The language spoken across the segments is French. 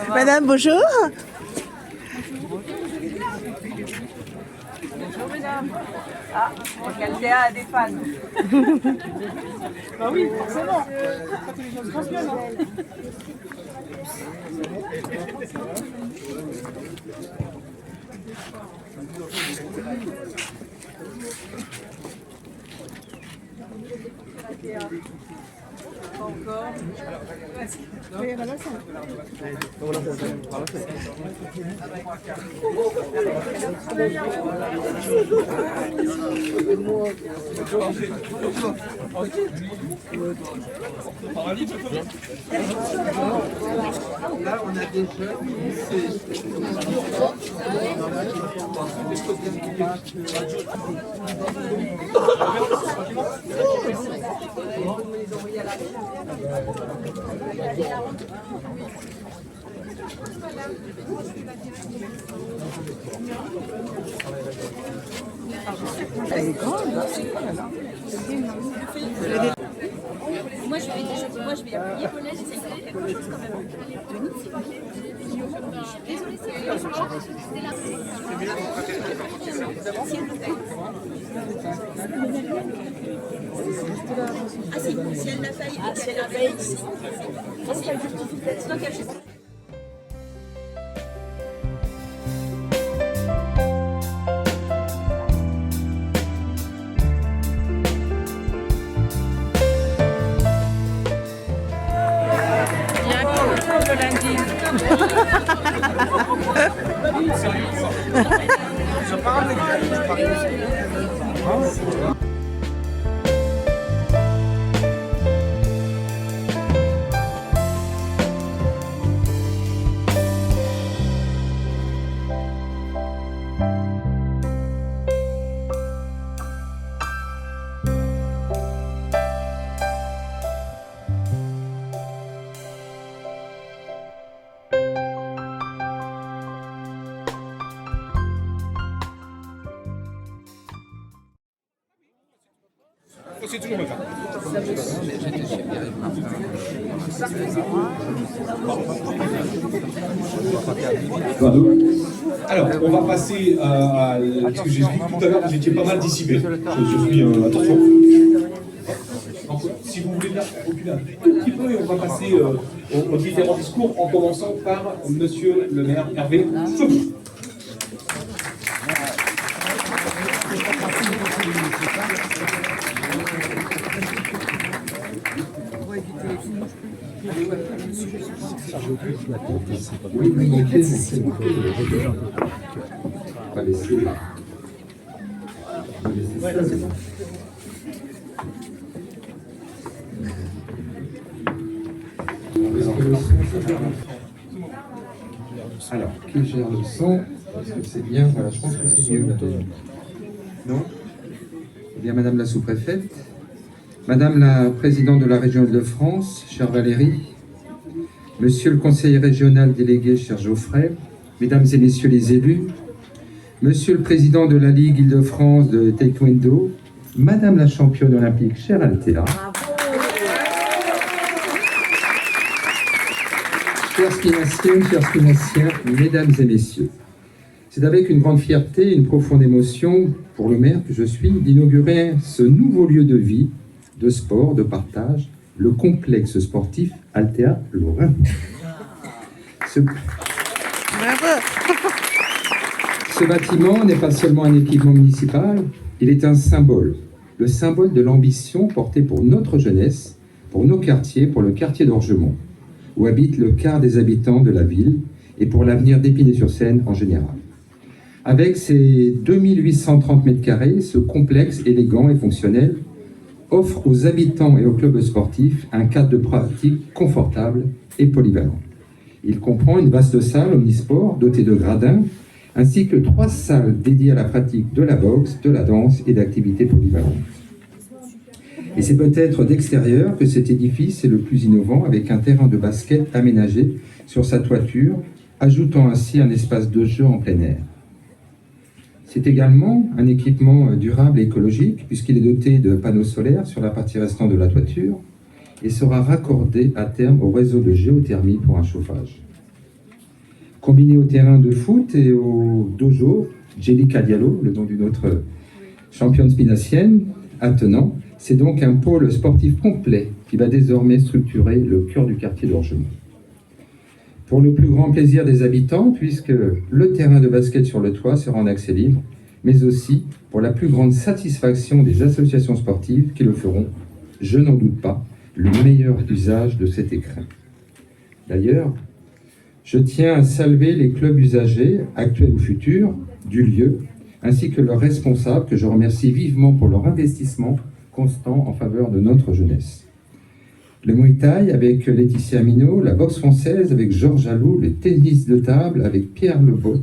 Madame, bonjour. Bonjour mesdames. Ah, Caltéa a des fans. Bah oui, forcément. Quand les choses passent bien, hein. Pas encore. Là, on a des Elle est grande. Moi je vais appuyer Paulette, j'essaie de faire quelque chose quand même. Désolée, c'est là. Ah si elle l'a failli, si elle l'a failli ici. C'est toujours le cas. Alors, on va passer à ce que j'ai dit tout à l'heure, vous étiez pas mal dissipé. Je suis attention. Donc, si vous voulez bien reculer un tout petit peu, et on va passer aux différents discours, en commençant par Monsieur le maire Hervé Chauveau. Alors, qui gère le son? Est-ce que c'est bien? Voilà, je pense que c'est mieux. Non? Eh bien, Madame la sous-préfète, Madame la présidente de la région Île-de-France, chère Valérie, Monsieur le conseiller régional délégué, cher Geoffrey, Mesdames et Messieurs les élus, Monsieur le président de la Ligue Île-de-France de Taekwondo, Madame la championne olympique, chère Althea, chers spinaciens, Mesdames et Messieurs, c'est avec une grande fierté et une profonde émotion pour le maire que je suis d'inaugurer ce nouveau lieu de vie, de sport, de partage, le complexe sportif Althea Lorrain. Ce bâtiment n'est pas seulement un équipement municipal, il est un symbole, le symbole de l'ambition portée pour notre jeunesse, pour nos quartiers, pour le quartier d'Orgemont, où habite le quart des habitants de la ville, et pour l'avenir d'Épinay-sur-Seine en général. Avec ses 2830 mètres carrés, ce complexe élégant et fonctionnel offre aux habitants et aux clubs sportifs un cadre de pratique confortable et polyvalent. Il comprend une vaste salle omnisport dotée de gradins, ainsi que 3 salles dédiées à la pratique de la boxe, de la danse et d'activités polyvalentes. Et c'est peut-être d'extérieur que cet édifice est le plus innovant, avec un terrain de basket aménagé sur sa toiture, ajoutant ainsi un espace de jeu en plein air. C'est également un équipement durable et écologique, puisqu'il est doté de panneaux solaires sur la partie restante de la toiture. et sera raccordé à terme au réseau de géothermie pour un chauffage. Combiné au terrain de foot et au dojo, Jelika Diallo, le nom d'une autre championne spinacienne, attenant, c'est donc un pôle sportif complet qui va désormais structurer le cœur du quartier d'Orgemont. Pour le plus grand plaisir des habitants, puisque le terrain de basket sur le toit sera en accès libre, mais aussi pour la plus grande satisfaction des associations sportives qui le feront, je n'en doute pas, le meilleur usage de cet écrin. D'ailleurs, je tiens à saluer les clubs usagers, actuels ou futurs, du lieu, ainsi que leurs responsables, que je remercie vivement pour leur investissement constant en faveur de notre jeunesse. Le Muay Thai avec Laetitia Minot, la boxe française avec Georges Alou, le tennis de table avec Pierre Lebot,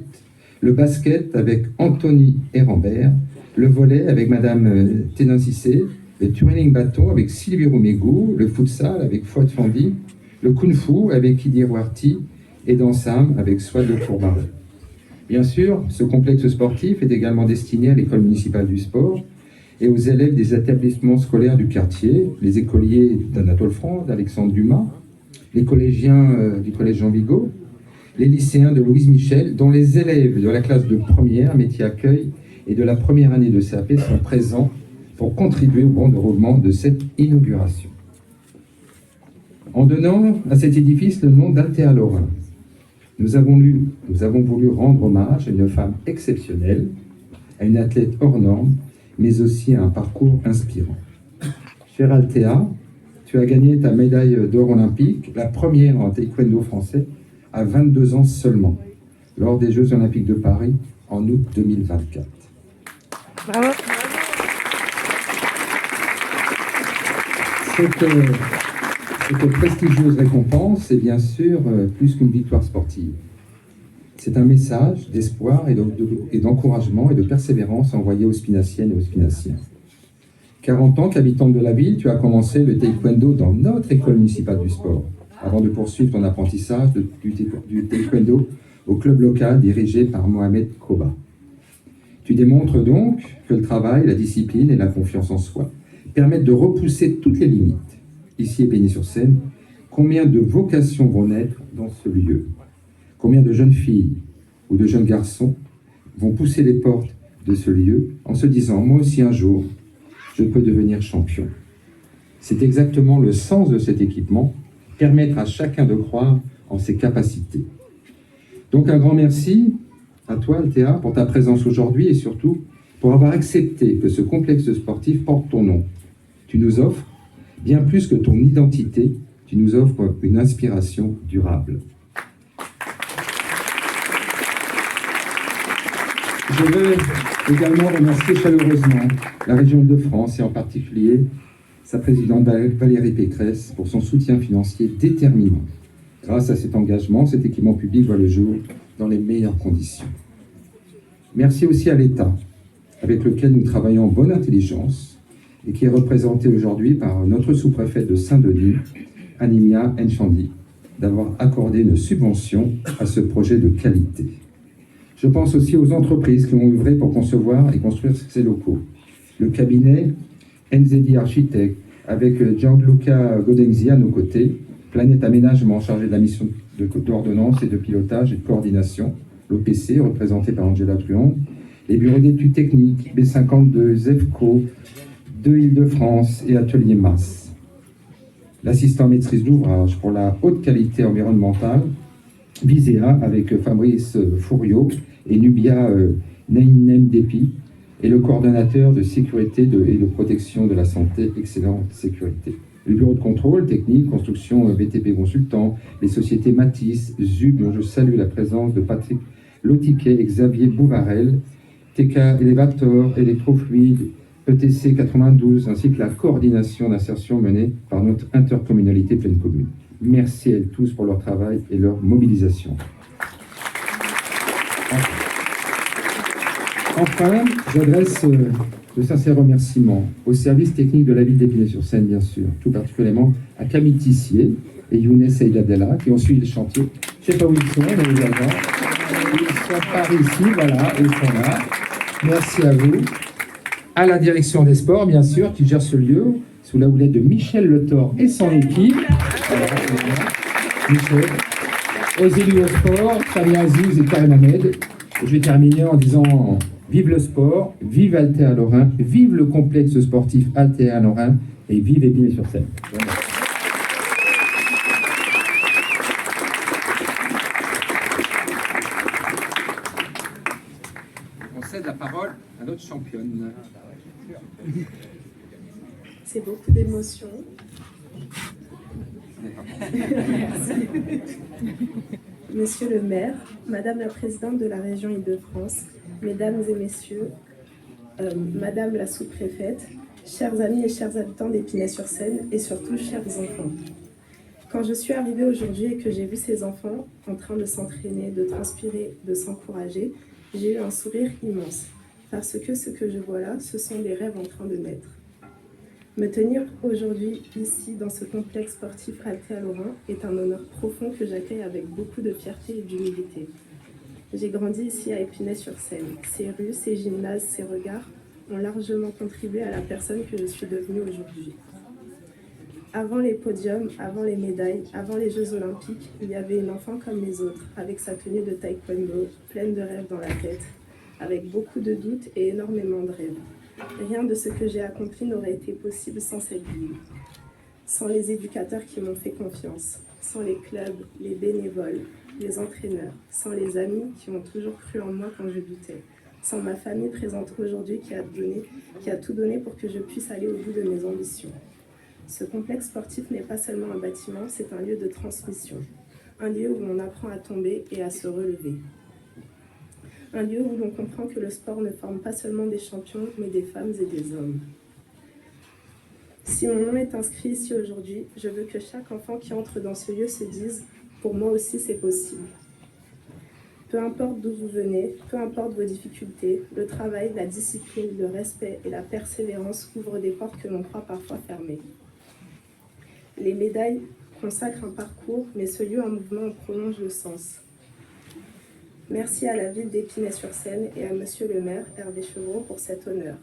le basket avec Anthony Herambert, le volley avec Madame Ténin-Cissé, le twirling bâton avec Sylvie Roumégou, le futsal avec Fouad Fandi, le kung-fu avec Idi Rouarti et Dansam avec Swad de Courbaret. Bien sûr, ce complexe sportif est également destiné à l'école municipale du sport et aux élèves des établissements scolaires du quartier, les écoliers d'Anatole France, d'Alexandre Dumas, les collégiens du collège Jean Vigo, les lycéens de Louise Michel, dont les élèves de la classe de première, métier accueil, et de la première année de CAP sont présents pour contribuer au bon déroulement de cette inauguration. En donnant à cet édifice le nom d'Althea Lorrain, nous avons voulu rendre hommage à une femme exceptionnelle, à une athlète hors norme, mais aussi à un parcours inspirant. Chère Althea, tu as gagné ta médaille d'or olympique, la première en taekwondo français, à 22 ans seulement, lors des Jeux Olympiques de Paris en août 2024. Bravo. Cette prestigieuse récompense est bien sûr plus qu'une victoire sportive. C'est un message d'espoir et d'encouragement et de persévérance envoyé aux spinaciennes et aux spinaciens. Car en tant qu'habitante de la ville, tu as commencé le taekwondo dans notre école municipale du sport, avant de poursuivre ton apprentissage du taekwondo au club local dirigé par Mohamed Koba. Tu démontres donc que le travail, la discipline et la confiance en soi permettent de repousser toutes les limites. Ici, Épinay-sur-Seine, combien de vocations vont naître dans ce lieu? Combien de jeunes filles ou de jeunes garçons vont pousser les portes de ce lieu en se disant « moi aussi un jour, je peux devenir champion ». C'est exactement le sens de cet équipement, permettre à chacun de croire en ses capacités. Donc un grand merci à toi, Althea, pour ta présence aujourd'hui et surtout pour avoir accepté que ce complexe sportif porte ton nom. Tu nous offres, bien plus que ton identité, tu nous offres une inspiration durable. Je veux également remercier chaleureusement la région de France et en particulier sa présidente Valérie Pécresse pour son soutien financier déterminant. Grâce à cet engagement, cet équipement public voit le jour dans les meilleures conditions. Merci aussi à l'État, avec lequel nous travaillons en bonne intelligence et qui est représenté aujourd'hui par notre sous-préfète de Saint-Denis, Animia Enchandi, d'avoir accordé une subvention à ce projet de qualité. Je pense aussi aux entreprises qui ont œuvré pour concevoir et construire ces locaux. Le cabinet NZD Architect, avec Gianluca Godenzi à nos côtés, Planète Aménagement chargé de la mission d'ordonnance et de pilotage et de coordination, l'OPC représenté par Angela Truand, les bureaux d'études techniques, B52, ZEFCO, de Île-de-France et Atelier Masse. L'assistant maîtrise d'ouvrage pour la haute qualité environnementale, Visea avec Fabrice Fouriot et Nubia Nainem Depi, et le coordonnateur de sécurité et de protection de la santé, Excellente Sécurité. Le bureau de contrôle technique, construction BTP Consultant, les sociétés Matisse, ZUB, dont je salue la présence de Patrick Lotiquet et Xavier Bouvarel, TK Elevator, Électrofluide, ETC 92, ainsi que la coordination d'insertion menée par notre intercommunalité pleine commune. Merci à elles tous pour leur travail et leur mobilisation. Enfin, j'adresse de sincères remerciements aux services techniques de la ville d'Épinay-sur-Seine, bien sûr, tout particulièrement à Camille Tissier et Younes Seydabdella, qui ont suivi le chantier. Je ne sais pas où ils sont, mais également. Ils sont par ici, voilà, ils sont là. Merci à vous. À la direction des sports, bien sûr, qui gère ce lieu, sous la houlette de Michel Le Thor et son équipe. Michel, aux élus au sport, Samia Aziz et Karim Ahmed. Et je vais terminer en disant vive le sport, vive Altea Lorrain, vive le complexe sportif Altea Lorrain et vive Épinay-sur-Seine. On cède la parole à notre championne. C'est beaucoup d'émotions. Monsieur le maire, Madame la présidente de la région Île-de-France, Mesdames et Messieurs, Madame la sous-préfète, chers amis et chers habitants d'Épinay-sur-Seine et surtout chers enfants. Quand je suis arrivée aujourd'hui et que j'ai vu ces enfants en train de s'entraîner, de transpirer, de s'encourager, j'ai eu un sourire immense, parce que ce que je vois là, ce sont des rêves en train de naître. Me tenir aujourd'hui ici dans ce complexe sportif Altea Lorrain est un honneur profond que j'accueille avec beaucoup de fierté et d'humilité. J'ai grandi ici à Épinay-sur-Seine. Ces rues, ces gymnases, ces regards ont largement contribué à la personne que je suis devenue aujourd'hui. Avant les podiums, avant les médailles, avant les Jeux Olympiques, il y avait une enfant comme les autres, avec sa tenue de taekwondo, pleine de rêves dans la tête, avec beaucoup de doutes et énormément de rêves. Rien de ce que j'ai accompli n'aurait été possible sans cette vie, sans les éducateurs qui m'ont fait confiance, sans les clubs, les bénévoles, les entraîneurs, sans les amis qui ont toujours cru en moi quand je doutais, sans ma famille présente aujourd'hui qui a tout donné pour que je puisse aller au bout de mes ambitions. Ce complexe sportif n'est pas seulement un bâtiment, c'est un lieu de transmission, un lieu où on apprend à tomber et à se relever. Un lieu où l'on comprend que le sport ne forme pas seulement des champions, mais des femmes et des hommes. Si mon nom est inscrit ici aujourd'hui, je veux que chaque enfant qui entre dans ce lieu se dise « Pour moi aussi, c'est possible ». Peu importe d'où vous venez, peu importe vos difficultés, le travail, la discipline, le respect et la persévérance ouvrent des portes que l'on croit parfois fermées. Les médailles consacrent un parcours, mais ce lieu en mouvement en prolonge le sens. Merci à la ville d'Épinay-sur-Seine et à Monsieur le maire, Hervé Chevreau, pour cet honneur.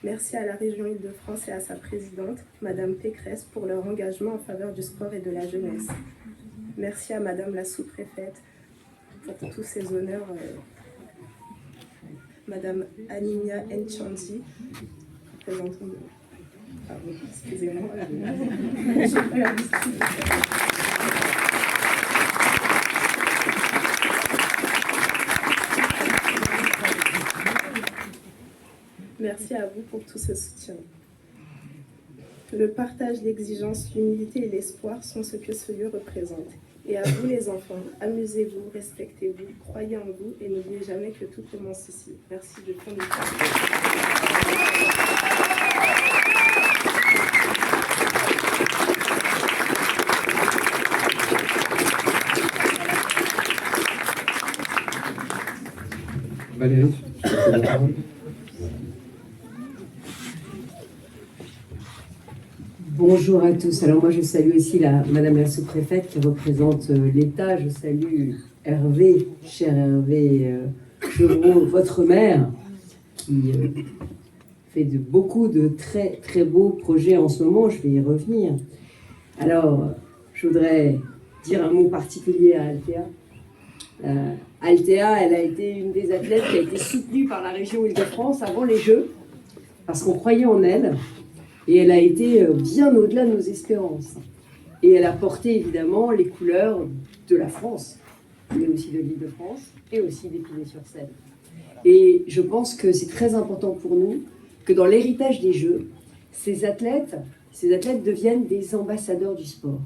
Merci à la région Île-de-France et à sa présidente, Madame Pécresse, pour leur engagement en faveur du sport et de la jeunesse. Merci à Madame la sous-préfète pour tous ces honneurs. Madame Animia Enchanti, représentante de... Pardon, excusez-moi. Merci à vous pour tout ce soutien. Le partage, l'exigence, l'humilité et l'espoir sont ce que ce lieu représente. Et à vous les enfants, amusez-vous, respectez-vous, croyez en vous et n'oubliez jamais que tout commence ici. Merci du fond du cœur. Valérie, je te laisse la parole. Bonjour à tous. Alors moi je salue aussi Madame la sous-préfète qui représente l'État. Je salue Hervé, cher Hervé Chevreau, votre maire, qui fait beaucoup de très très beaux projets en ce moment. Je vais y revenir. Alors je voudrais dire un mot particulier à Altea. Altea, elle a été une des athlètes qui a été soutenue par la région Île-de-France avant les Jeux, parce qu'on croyait en elle. Et elle a été bien au-delà de nos espérances. Et elle a porté évidemment les couleurs de la France, mais aussi de l'Île-de-France et aussi d'Épinay-sur-Seine. Et je pense que c'est très important pour nous que dans l'héritage des Jeux, ces athlètes deviennent des ambassadeurs du sport.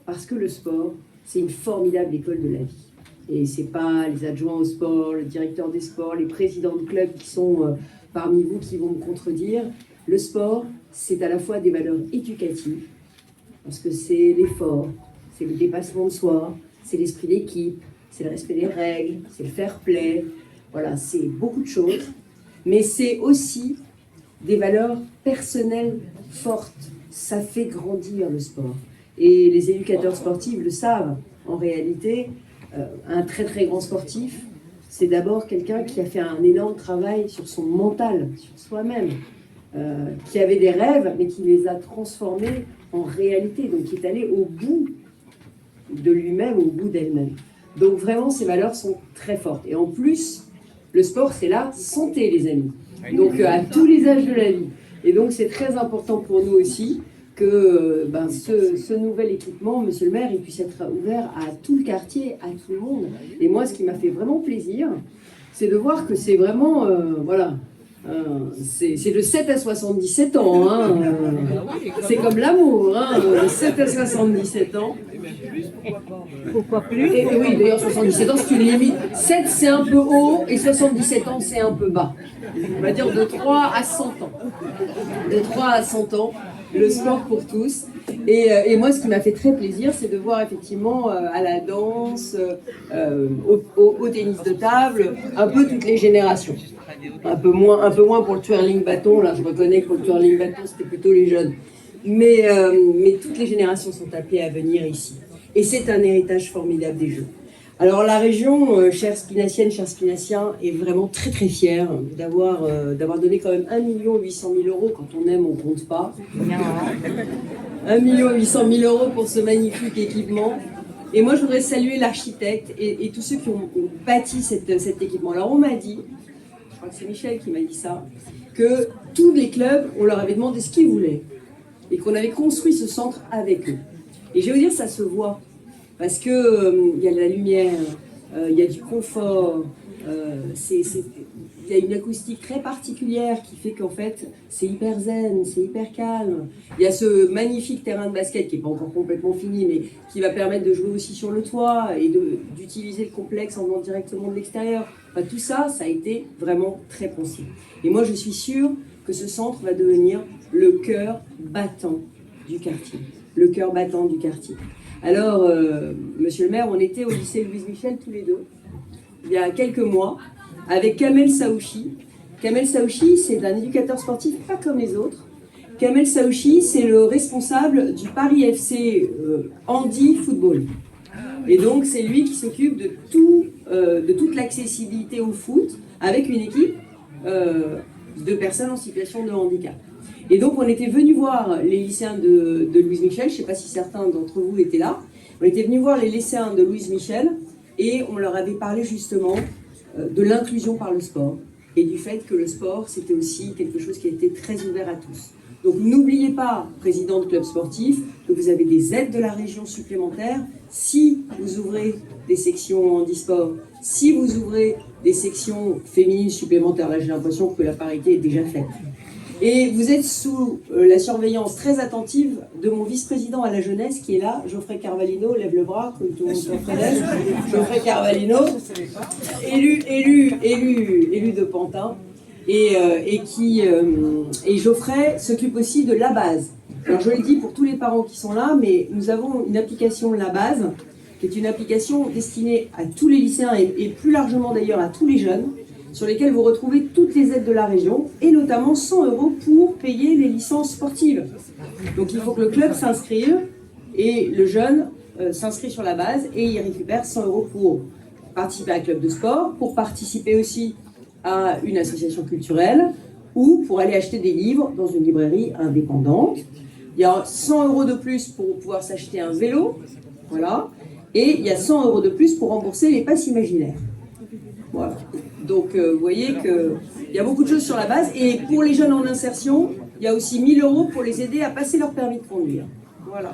Parce que le sport, c'est une formidable école de la vie. Et c'est pas les adjoints au sport, le directeur des sports, les présidents de clubs qui sont parmi vous qui vont me contredire. Le sport, c'est à la fois des valeurs éducatives, parce que c'est l'effort, c'est le dépassement de soi, c'est l'esprit d'équipe, c'est le respect des règles, c'est le fair play, voilà, c'est beaucoup de choses, mais c'est aussi des valeurs personnelles fortes. Ça fait grandir le sport. Et les éducateurs sportifs le savent, en réalité, un très très grand sportif, c'est d'abord quelqu'un qui a fait un énorme travail sur son mental, sur soi-même. qui avait des rêves, mais qui les a transformés en réalité, donc qui est allé au bout de lui-même, au bout d'elle-même. Donc vraiment, ces valeurs sont très fortes. Et en plus, le sport, c'est la santé, les amis. Donc à tous les âges de la vie. Et donc c'est très important pour nous aussi que ce nouvel équipement, monsieur le maire, il puisse être ouvert à tout le quartier, à tout le monde. Et moi, ce qui m'a fait vraiment plaisir, c'est de voir que c'est vraiment, c'est de 7 à 77 ans. Hein, c'est comme l'amour, hein, de 7 à 77 ans. Pourquoi plus? Et oui, d'ailleurs, 77 ans, c'est une limite. 7, c'est un peu haut, et 77 ans, c'est un peu bas. On va dire de 3 à 100 ans. De 3 à 100 ans, le sport pour tous. Et moi, ce qui m'a fait très plaisir, c'est de voir effectivement à la danse, au tennis de table, un peu toutes les générations. Un peu moins pour le twirling bâton. Là, je reconnais que pour le twirling bâton, c'était plutôt les jeunes. Mais toutes les générations sont appelées à venir ici. Et c'est un héritage formidable des Jeux. Alors la région, chère Spinacienne, chers Spinaciens, est vraiment très très fière d'avoir donné quand même 1 800 000 €. Quand on aime, on ne compte pas. 1 800 000 € pour ce magnifique équipement. Et moi, je voudrais saluer l'architecte et tous ceux qui ont bâti cet équipement. Alors on m'a dit, je crois que c'est Michel qui m'a dit ça, que tous les clubs, on leur avait demandé ce qu'ils voulaient et qu'on avait construit ce centre avec eux. Et je vais vous dire, ça se voit. Parce que y a de la lumière, il y a du confort, il y a une acoustique très particulière qui fait qu'en fait, c'est hyper zen, c'est hyper calme. Il y a ce magnifique terrain de basket qui n'est pas encore complètement fini, mais qui va permettre de jouer aussi sur le toit et d'utiliser le complexe en venant directement de l'extérieur. Enfin, tout ça, ça a été vraiment très pensé. Et moi, je suis sûre que ce centre va devenir le cœur battant du quartier. Le cœur battant du quartier. Alors, monsieur le maire, on était au lycée Louise Michel tous les deux, il y a quelques mois, avec Kamel Saouchi. Kamel Saouchi, c'est un éducateur sportif pas comme les autres. Kamel Saouchi, c'est le responsable du Paris FC Handi Football. Et donc, c'est lui qui s'occupe de toute l'accessibilité au foot avec une équipe de personnes en situation de handicap. Et donc, on était venus voir les lycéens de Louise Michel. Je ne sais pas si certains d'entre vous étaient là. On était venus voir les lycéens de Louise Michel et on leur avait parlé justement de l'inclusion par le sport et du fait que le sport, c'était aussi quelque chose qui était très ouvert à tous. Donc, n'oubliez pas, président de club sportif, que vous avez des aides de la région supplémentaires si vous ouvrez des sections handisport, si vous ouvrez des sections féminines supplémentaires. Là, j'ai l'impression que la parité est déjà faite. Et vous êtes sous la surveillance très attentive de mon vice-président à la jeunesse qui est là, Geoffrey Carvalino, lève le bras, comme tout le monde s'en connaît. Geoffrey Carvalino, élu de Pantin. Et Geoffrey s'occupe aussi de la base. Alors je le dis pour tous les parents qui sont là, mais nous avons une application La Base, qui est une application destinée à tous les lycéens et plus largement d'ailleurs à tous les jeunes, sur lesquels vous retrouvez toutes les aides de la région, et notamment 100 € pour payer les licences sportives. Donc il faut que le club s'inscrive, et le jeune s'inscrit sur la base, et il récupère 100 € pour participer à un club de sport, pour participer aussi à une association culturelle, ou pour aller acheter des livres dans une librairie indépendante. Il y a 100 € de plus pour pouvoir s'acheter un vélo, voilà, et il y a 100 € de plus pour rembourser les passes imaginaires. Voilà. Donc, vous voyez qu'il y a beaucoup de choses sur la base. Et pour les jeunes en insertion, il y a aussi 1 000 € pour les aider à passer leur permis de conduire. Voilà.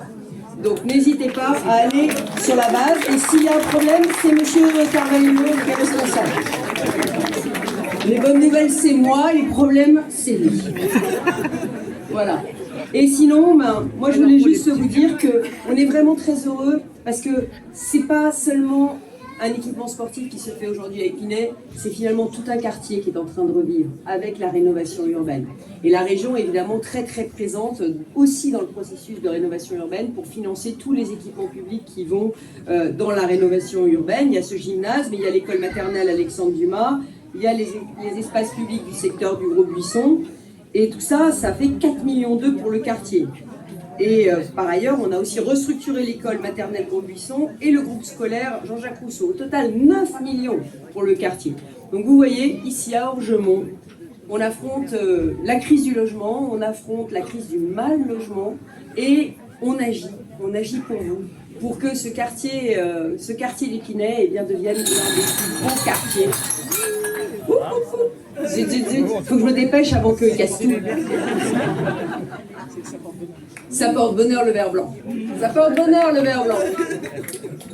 Donc, n'hésitez pas à aller sur la base. Et s'il y a un problème, c'est monsieur Carvalino qui est responsable. Les bonnes nouvelles, c'est moi. Les problèmes, c'est lui. Voilà. Et sinon, moi, je voulais juste vous dire qu'on est vraiment très heureux parce que c'est pas seulement un équipement sportif qui se fait aujourd'hui à Épinay, c'est finalement tout un quartier qui est en train de revivre avec la rénovation urbaine. Et la région est évidemment très très présente aussi dans le processus de rénovation urbaine pour financer tous les équipements publics qui vont dans la rénovation urbaine. Il y a ce gymnase, mais il y a l'école maternelle Alexandre Dumas, il y a les espaces publics du secteur du Gros Buisson. Et tout ça, ça fait 4,2 millions pour le quartier. Et par ailleurs, on a aussi restructuré l'école maternelle Gros-Buisson et le groupe scolaire Jean-Jacques Rousseau. Au total, 9 millions pour le quartier. Donc vous voyez, ici à Orgemont, on affronte la crise du logement, on affronte la crise du mal logement et on agit pour vous, pour que ce quartier d'Épinay eh bien, devienne l'un des plus beaux quartiers. Il faut que je me dépêche avant qu'il casse tout. Ça porte bonheur le vert blanc. Ça porte bonheur le vert blanc.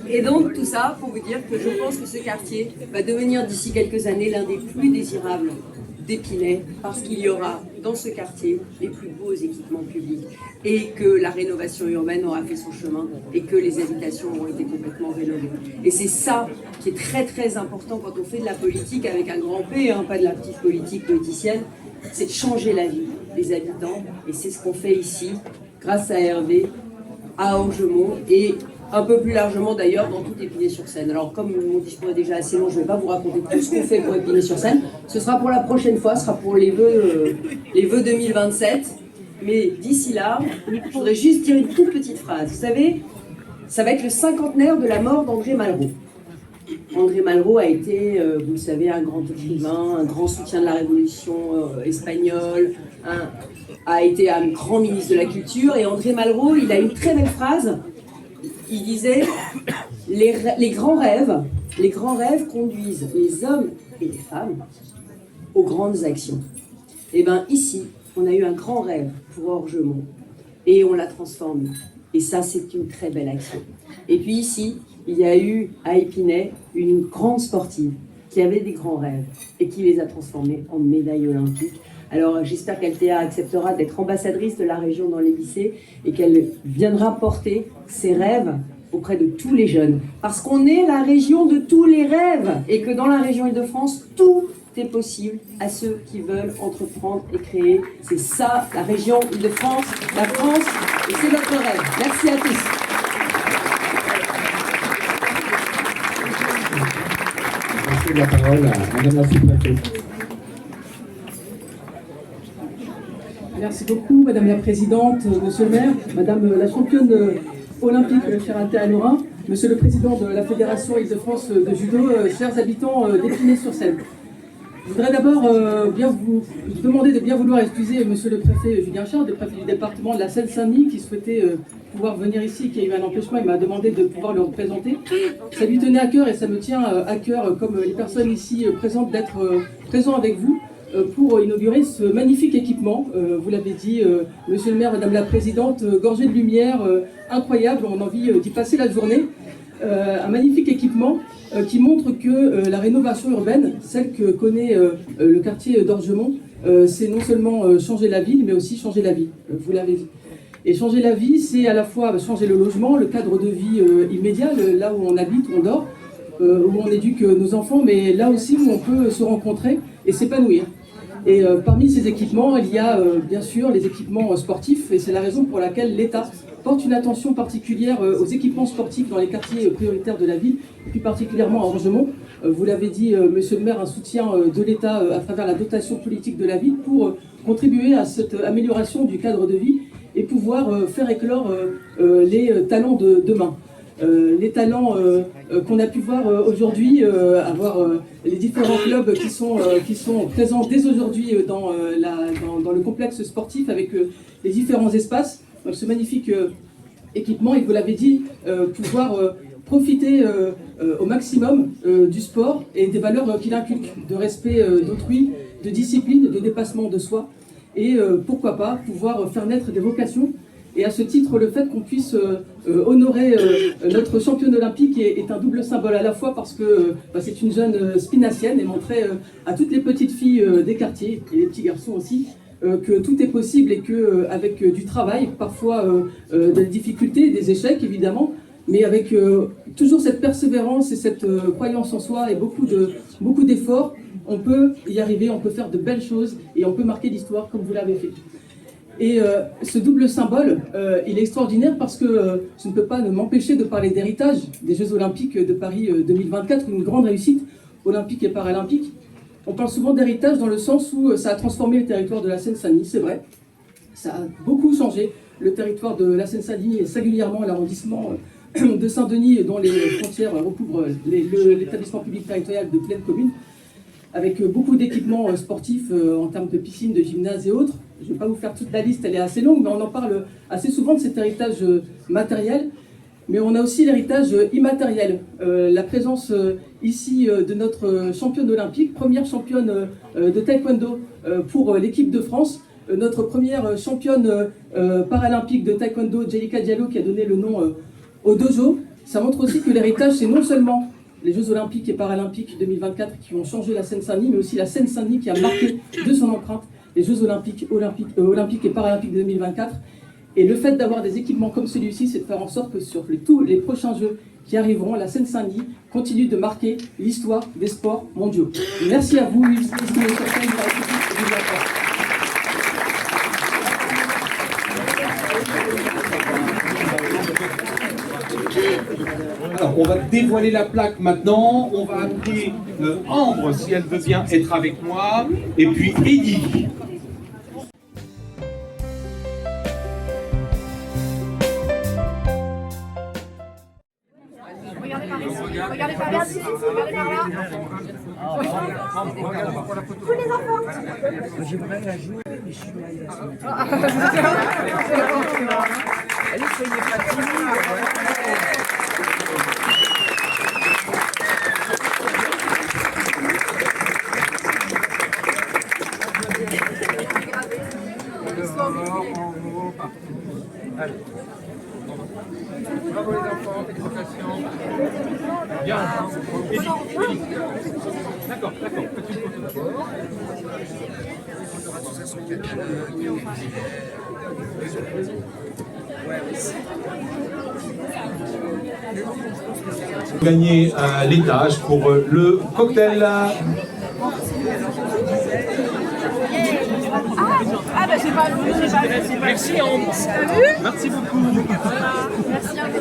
Et donc tout ça pour vous dire que je pense que ce quartier va devenir d'ici quelques années l'un des plus désirables d'Épinay parce qu'il y aura dans ce quartier les plus beaux équipements publics et que la rénovation urbaine aura fait son chemin et que les habitations auront été complètement rénovées. Et c'est ça qui est très très important quand on fait de la politique avec un grand P, hein, pas de la petite politique politicienne, c'est de changer la vie des habitants et c'est ce qu'on fait ici grâce à Hervé, à Orgemont et un peu plus largement d'ailleurs dans toute Épinay-sur-Seine. Alors comme mon discours est déjà assez long, je ne vais pas vous raconter tout ce qu'on fait pour Épinay-sur-Seine. Ce sera pour la prochaine fois, ce sera pour les vœux 2027. Mais d'ici là, je voudrais juste dire une toute petite phrase. Vous savez, ça va être le cinquantenaire de la mort d'André Malraux. André Malraux a été, vous le savez, un grand écrivain, un grand soutien de la Révolution espagnole, a été un grand ministre de la Culture. Et André Malraux, il a une très belle phrase. Il disait les grands rêves conduisent les hommes et les femmes aux grandes actions. Et bien ici, on a eu un grand rêve pour Orgemont et on l'a transformé. Et ça, c'est une très belle action. Et puis ici, il y a eu à Épinay une grande sportive qui avait des grands rêves et qui les a transformés en médaille olympique. Alors j'espère qu'Althea acceptera d'être ambassadrice de la région dans les lycées et qu'elle viendra porter ses rêves auprès de tous les jeunes. Parce qu'on est la région de tous les rêves et que dans la région Île-de-France, tout est possible à ceux qui veulent entreprendre et créer. C'est ça, la région Île-de-France, la France, et c'est notre rêve. Merci à tous. Je passe la parole à Madame la sous-préfète. Merci beaucoup, Madame la Présidente, Monsieur le maire, Madame la championne olympique, chère Althea Lorin, Monsieur le Président de la Fédération Île-de-France de judo, chers habitants d'Épinay-sur-Seine. Je voudrais d'abord bien vous demander de bien vouloir excuser Monsieur le Préfet Julien Chard, le préfet du département de la Seine-Saint-Denis, qui souhaitait pouvoir venir ici, qui a eu un empêchement. Il m'a demandé de pouvoir le représenter. Ça lui tenait à cœur et ça me tient à cœur, comme les personnes ici présentes, d'être présent avec vous pour inaugurer ce magnifique équipement. Vous l'avez dit, Monsieur le maire, Madame la Présidente, gorgé de lumière, incroyable, on a envie d'y passer la journée. Un magnifique équipement qui montre que la rénovation urbaine, celle que connaît le quartier d'Orgemont, c'est non seulement changer la ville, mais aussi changer la vie, vous l'avez dit. Et changer la vie, c'est à la fois changer le logement, le cadre de vie immédiat, là où on habite, où on dort, où on éduque nos enfants, mais là aussi où on peut se rencontrer et s'épanouir. Et parmi ces équipements, il y a bien sûr les équipements sportifs, et c'est la raison pour laquelle l'État porte une attention particulière aux équipements sportifs dans les quartiers prioritaires de la ville, et plus particulièrement à Orgemont. Vous l'avez dit, Monsieur le maire, un soutien de l'État à travers la dotation politique de la ville pour contribuer à cette amélioration du cadre de vie et pouvoir faire éclore les talents de demain. Les talents qu'on a pu voir aujourd'hui, avoir les différents clubs qui sont présents dès aujourd'hui dans le complexe sportif avec les différents espaces. Donc ce magnifique équipement, et vous l'avez dit, pouvoir profiter au maximum du sport et des valeurs qu'il inculque, de respect d'autrui, de discipline, de dépassement de soi, et pourquoi pas pouvoir faire naître des vocations. Et à ce titre, le fait qu'on puisse honorer notre championne olympique est un double symbole, à la fois parce que c'est une jeune spinacienne et montrer à toutes les petites filles des quartiers, et les petits garçons aussi, que tout est possible et qu'avec du travail, parfois des difficultés, des échecs évidemment, mais avec toujours cette persévérance et cette croyance en soi et beaucoup d'efforts, on peut y arriver, on peut faire de belles choses et on peut marquer l'histoire comme vous l'avez fait. Et ce double symbole, il est extraordinaire parce que je ne peux pas m'empêcher de parler d'héritage des Jeux Olympiques de Paris 2024, une grande réussite olympique et paralympique. On parle souvent d'héritage dans le sens où ça a transformé le territoire de la Seine-Saint-Denis, c'est vrai. Ça a beaucoup changé le territoire de la Seine-Saint-Denis et singulièrement l'arrondissement de Saint-Denis dont les frontières recouvrent l'établissement public territorial de pleine commune. avec beaucoup d'équipements sportifs en termes de piscine, de gymnase et autres. Je ne vais pas vous faire toute la liste, elle est assez longue, mais on en parle assez souvent de cet héritage matériel. Mais on a aussi l'héritage immatériel. La présence ici de notre championne olympique, première championne de taekwondo pour l'équipe de France, notre première championne paralympique de taekwondo, Jelika Diallo, qui a donné le nom au dojo. Ça montre aussi que l'héritage, c'est non seulement les Jeux olympiques et paralympiques 2024 qui vont changer la Seine-Saint-Denis, mais aussi la Seine-Saint-Denis qui a marqué de son empreinte les Jeux olympiques et paralympiques 2024. Et le fait d'avoir des équipements comme celui-ci, c'est de faire en sorte que sur tous les prochains Jeux qui arriveront, la Seine-Saint-Denis continue de marquer l'histoire des sports mondiaux. Merci à vous, Yves Estimé sur scène, par la République de l'État. Alors, on va dévoiler la plaque maintenant. On va appeler Ambre, si elle veut bien être avec moi. Et puis Eddy. Regardez par là, regardez par là. Tous les enfants. J'aimerais la jouer, mais je suis allez, soyez pas Bravo les enfants, félicitations. Bien. D'accord, d'accord. Faites une photo d'abord. Gagner l'étage pour le cocktail. Ah bah c'est pas Merci Ambre. Merci beaucoup. Merci à vous.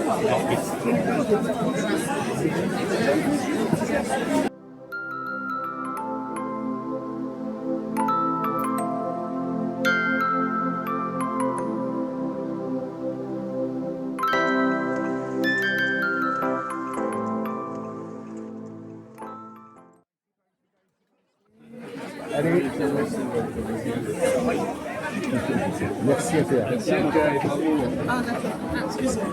Allez. Merci à toi. Merci à toi et bravo. Ah d'accord. Excuse-moi.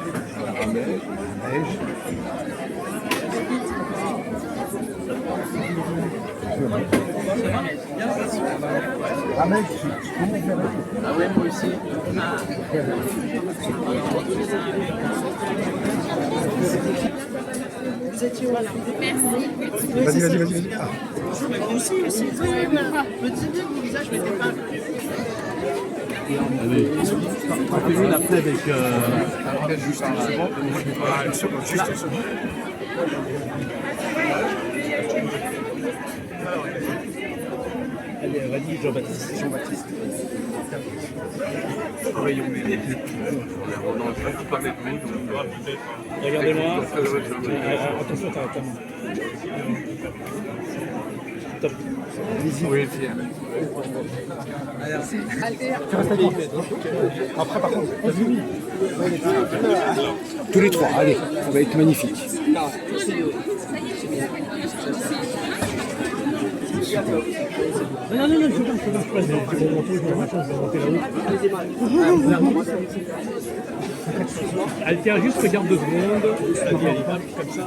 Ramène. Ah ouais, moi aussi. Vous étiez où là? Merci. Vas-y. Ah. Aussi. Petit bien, mon visage, je ne pas. Allez. On fait une après avec. Juste une seconde. Allez, vas-y, Jean-Baptiste. Regardez-moi. Attention, t'as ta main. Top. Oui, fier. Merci. Tu restes avec moi. Après, par contre, vas-y. Tous les trois, allez, ça va être magnifique. Non, je peux pas. Je vais monter là-haut. Alter, juste regarde 2 secondes. Allez, comme ça.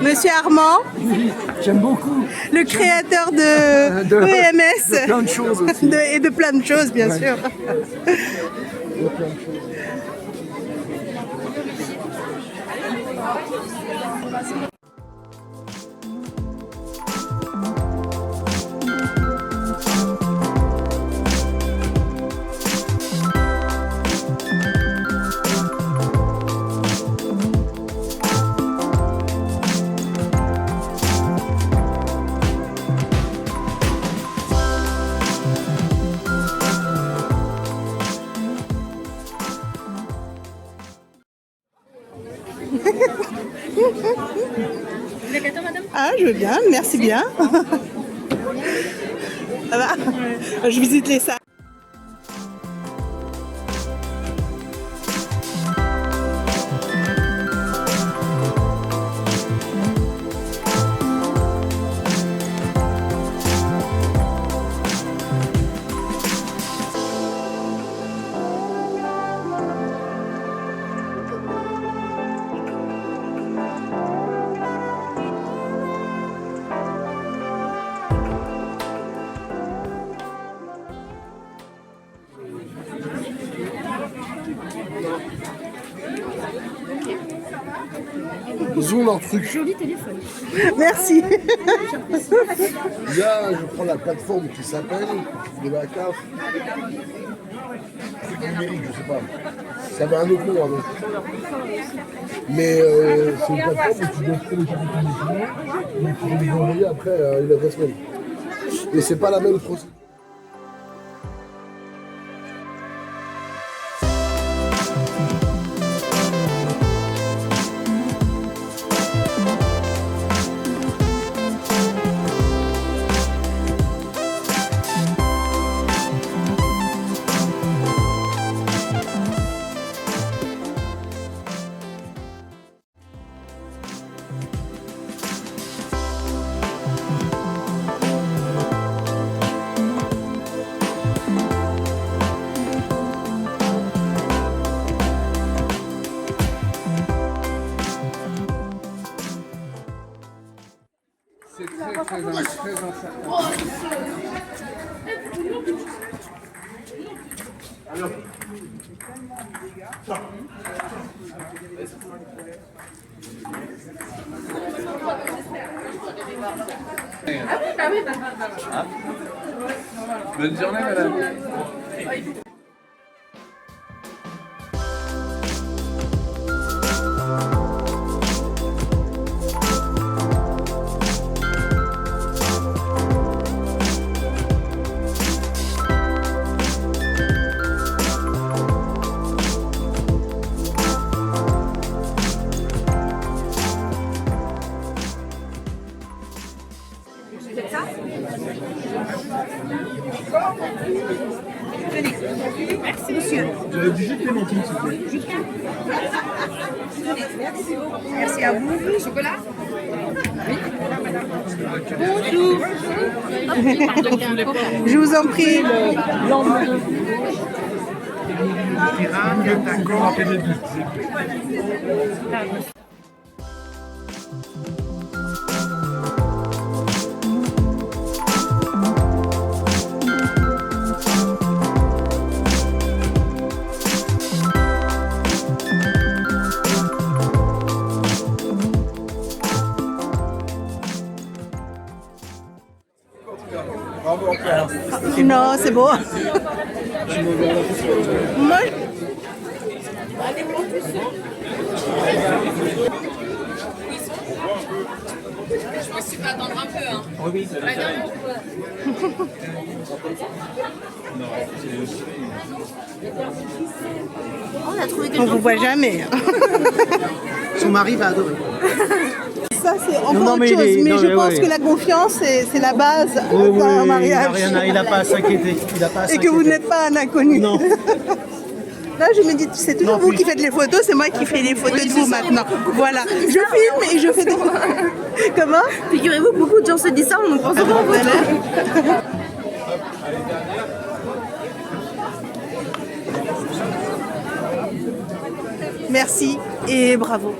Monsieur Armand. J'aime beaucoup. Le créateur de EMS. De plein de choses aussi. Et de plein de choses, bien sûr. De plein de choses. Ah, je veux bien, merci bien. Ça va? Je visite les salles. Ils ont leur truc. Joli téléphone. Merci. Là, je prends la plateforme qui s'appelle de la CAF. Truc numérique, je sais pas. Ça avait un autre nom avant. Mais c'est une plateforme où tu dois télécharger ton document et tu peux les envoyer après une adresse mail. Et c'est pas la même procédure. C'est très incertain. Bonne journée, madame. Merci, monsieur. J'aurais du jus de clémentine, s'il vous plaît. Merci à vous. Chocolat? Bonjour. Je vous en prie. Non, c'est beau. Moi, Je me suis fait attendre un peu. Hein. Oui. on vous voit jamais. Son mari va adorer. Ça, c'est encore autre chose. Mais je pense que la confiance, c'est la base d'un mariage. Il n'a pas à s'inquiéter. Et que vous n'êtes pas un inconnu. Non. Là, je me dis, c'est toujours vous qui faites les photos, c'est moi qui fais les photos de vous maintenant. Voilà. Je filme et je fais des... Comment? Figurez-vous, beaucoup de gens se disent ça, on nous prend souvent en photo. Merci et bravo.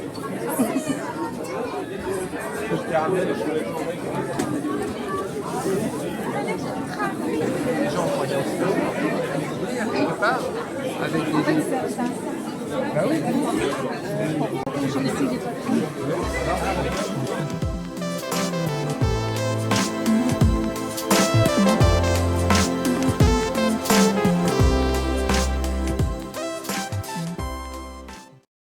avec